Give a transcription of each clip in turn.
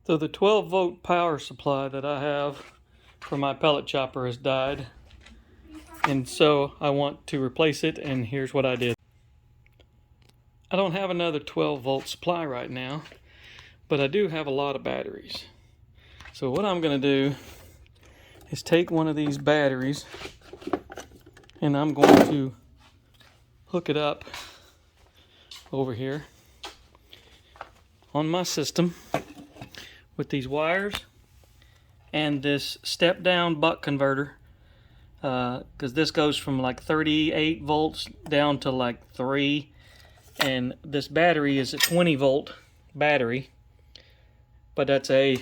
So the 12-volt power supply that I have for my pellet chopper has died, and so I want to replace it, and here's what I did. I don't have another 12-volt supply right now, but I do have a lot of batteries. So what I'm going to do is take one of these batteries and I'm going to hook it up over here on my system with these wires and this step down buck converter, because this goes from like 38 volts down to like 3, and this battery is a 20-volt battery, but that's a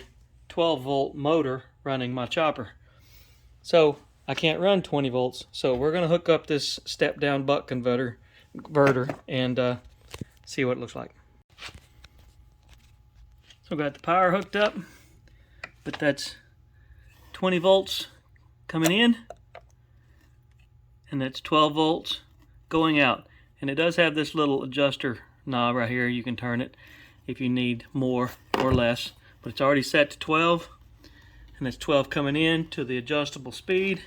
12-volt motor running my chopper, so I can't run 20 volts. So we're going to hook up this step down buck converter and see what it looks like. So got the power hooked up, but that's 20 volts coming in, and that's 12 volts going out. And it does have this little adjuster knob right here. You can turn it if you need more or less, but it's already set to 12, and that's 12 coming in to the adjustable speed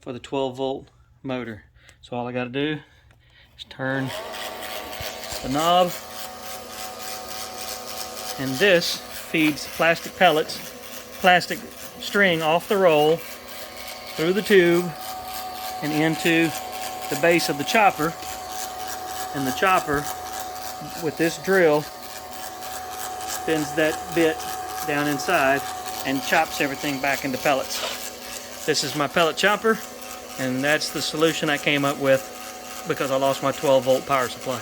for the 12-volt motor. So all I got to do is turn the knob, and this feeds plastic pellets, plastic string off the roll, through the tube, and into the base of the chopper. And the chopper, with this drill, spins that bit down inside and chops everything back into pellets. This is my pellet chopper, and that's the solution I came up with because I lost my 12-volt power supply.